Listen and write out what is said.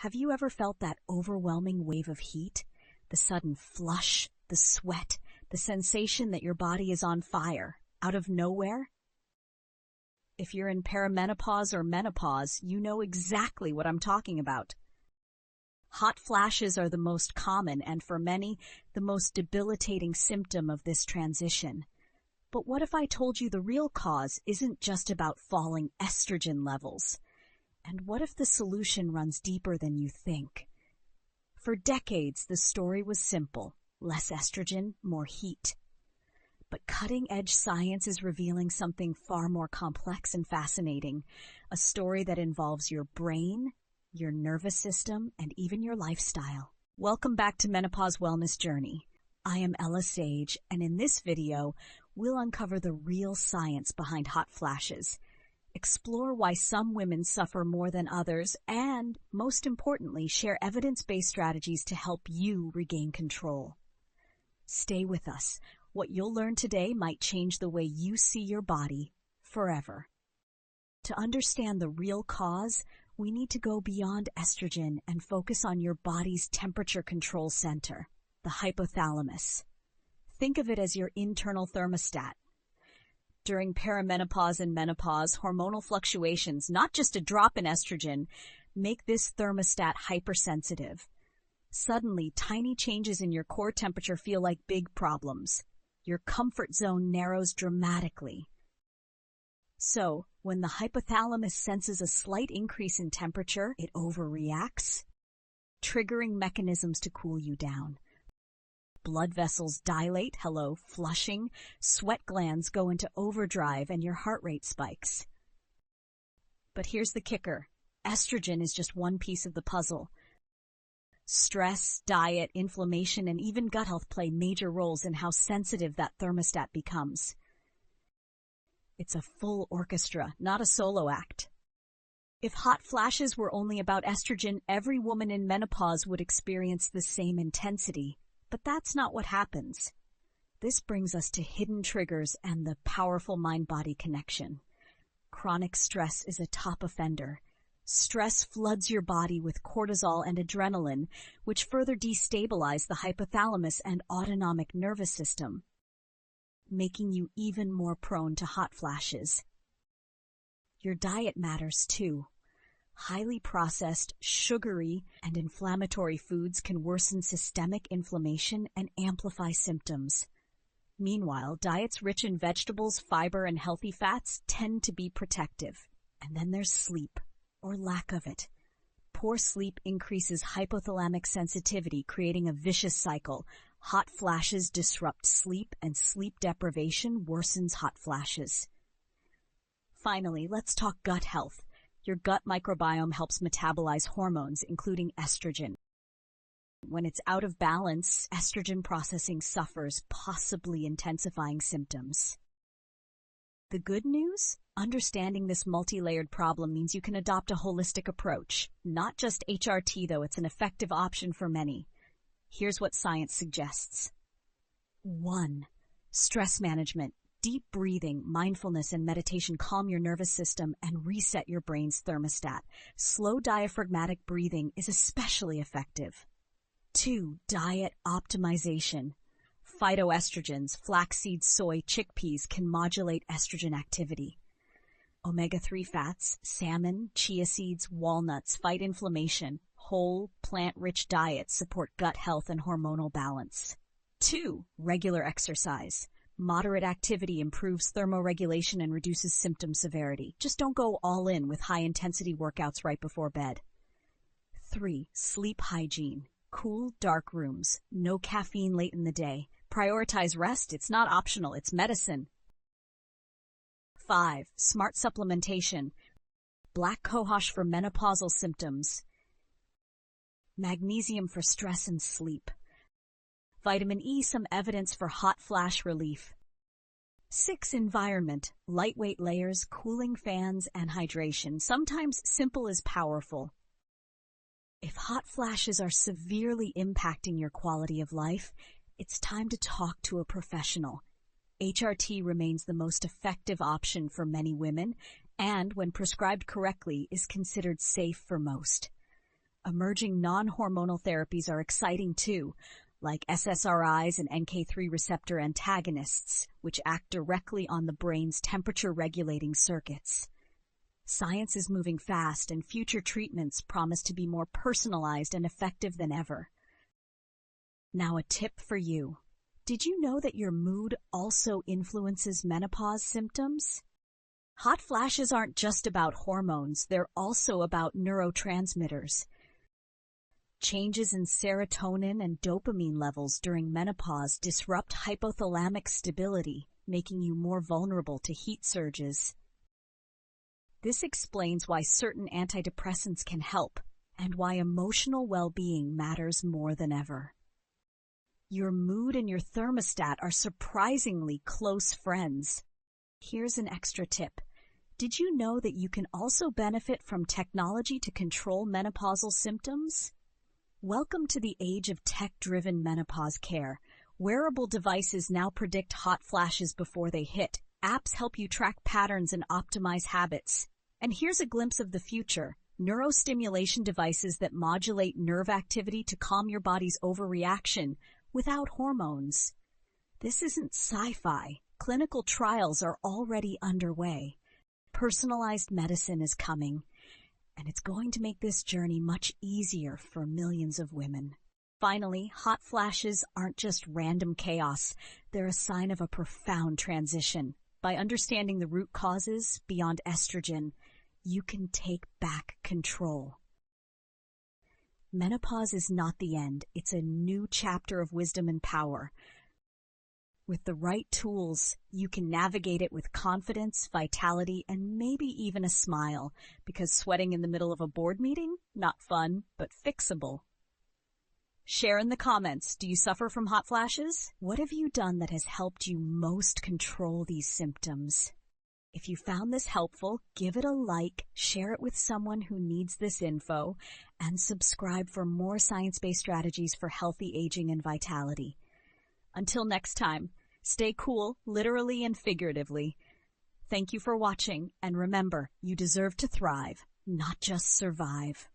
Have you ever felt that overwhelming wave of heat? The sudden flush, the sweat, the sensation that your body is on fire, out of nowhere? If you're in perimenopause or menopause, you know exactly what I'm talking about. Hot flashes are the most common and, for many, the most debilitating symptom of this transition. But what if I told you the real cause isn't just about falling estrogen levels? And what if the solution runs deeper than you think? For decades, the story was simple: less estrogen, more heat. But cutting-edge science is revealing something far more complex and fascinating, a story that involves your brain, your nervous system, and even your lifestyle. Welcome back to Menopause Wellness Journey. I am Ella Sage, and in this video, we'll uncover the real science behind hot flashes, explore why some women suffer more than others, and, most importantly, share evidence-based strategies to help you regain control. Stay with us. What you'll learn today might change the way you see your body forever. To understand the real cause, we need to go beyond estrogen and focus on your body's temperature control center, the hypothalamus. Think of it as your internal thermostat. During perimenopause and menopause, hormonal fluctuations, not just a drop in estrogen, make this thermostat hypersensitive. Suddenly, tiny changes in your core temperature feel like big problems. Your comfort zone narrows dramatically. So, when the hypothalamus senses a slight increase in temperature, it overreacts, triggering mechanisms to cool you down. Blood vessels dilate, flushing, sweat glands go into overdrive, and your heart rate spikes. But here's the kicker: estrogen is just one piece of the puzzle. Stress, diet, inflammation, and even gut health play major roles in how sensitive that thermostat becomes. It's a full orchestra, not a solo act. If hot flashes were only about estrogen, every woman in menopause would experience the same intensity. But that's not what happens. This brings us to hidden triggers and the powerful mind-body connection. Chronic stress is a top offender. Stress floods your body with cortisol and adrenaline, which further destabilize the hypothalamus and autonomic nervous system, making you even more prone to hot flashes. Your diet matters too. Highly processed, sugary, and inflammatory foods can worsen systemic inflammation and amplify symptoms. Meanwhile, diets rich in vegetables, fiber, and healthy fats tend to be protective. And then there's sleep, or lack of it. Poor sleep increases hypothalamic sensitivity, creating a vicious cycle. Hot flashes disrupt sleep, and sleep deprivation worsens hot flashes. Finally, let's talk gut health. Your gut microbiome helps metabolize hormones, including estrogen. When it's out of balance, estrogen processing suffers, possibly intensifying symptoms. The good news? Understanding this multi-layered problem means you can adopt a holistic approach. Not just HRT, though, it's an effective option for many. Here's what science suggests. 1. Stress management. Deep breathing, mindfulness, and meditation calm your nervous system and reset your brain's thermostat. Slow diaphragmatic breathing is especially effective. 2. Diet optimization. Phytoestrogens, flaxseed, soy, chickpeas can modulate estrogen activity. Omega-3 fats, salmon, chia seeds, walnuts fight inflammation. Whole, plant-rich diets support gut health and hormonal balance. 2. Regular exercise. Moderate activity improves thermoregulation and reduces symptom severity. Just don't go all in with high-intensity workouts right before bed. 3. Sleep hygiene. Cool, dark rooms. No caffeine late in the day. Prioritize rest. It's not optional. It's medicine. 5. Smart supplementation. Black cohosh for menopausal symptoms. Magnesium for stress and sleep. Vitamin E, some evidence for hot flash relief. 6. Environment. Lightweight layers, cooling fans, and hydration. Sometimes simple is powerful. If hot flashes are severely impacting your quality of life, it's time to talk to a professional. HRT remains the most effective option for many women and, when prescribed correctly, is considered safe for most. Emerging non-hormonal therapies are exciting too, like SSRIs and NK3 receptor antagonists, which act directly on the brain's temperature-regulating circuits. Science is moving fast, and future treatments promise to be more personalized and effective than ever. Now, a tip for you. Did you know that your mood also influences menopause symptoms? Hot flashes aren't just about hormones, they're also about neurotransmitters. Changes in serotonin and dopamine levels during menopause disrupt hypothalamic stability, making you more vulnerable to heat surges. This explains why certain antidepressants can help, and why emotional well-being matters more than ever. Your mood and your thermostat are surprisingly close friends. Here's an extra tip. Did you know that you can also benefit from technology to control menopausal symptoms? Welcome to the age of tech-driven menopause care. Wearable devices now predict hot flashes before they hit. Apps help you track patterns and optimize habits. And here's a glimpse of the future. Neurostimulation devices that modulate nerve activity to calm your body's overreaction without hormones. This isn't sci-fi. Clinical trials are already underway. Personalized medicine is coming, and it's going to make this journey much easier for millions of women. Finally, hot flashes aren't just random chaos. They're a sign of a profound transition. By understanding the root causes beyond estrogen, you can take back control. Menopause is not the end. It's a new chapter of wisdom and power. With the right tools, you can navigate it with confidence, vitality, and maybe even a smile, because sweating in the middle of a board meeting? Not fun, but fixable. Share in the comments. Do you suffer from hot flashes? What have you done that has helped you most control these symptoms? If you found this helpful, give it a like, share it with someone who needs this info, and subscribe for more science-based strategies for healthy aging and vitality. Until next time, stay cool, literally and figuratively. Thank you for watching, and remember, you deserve to thrive, not just survive.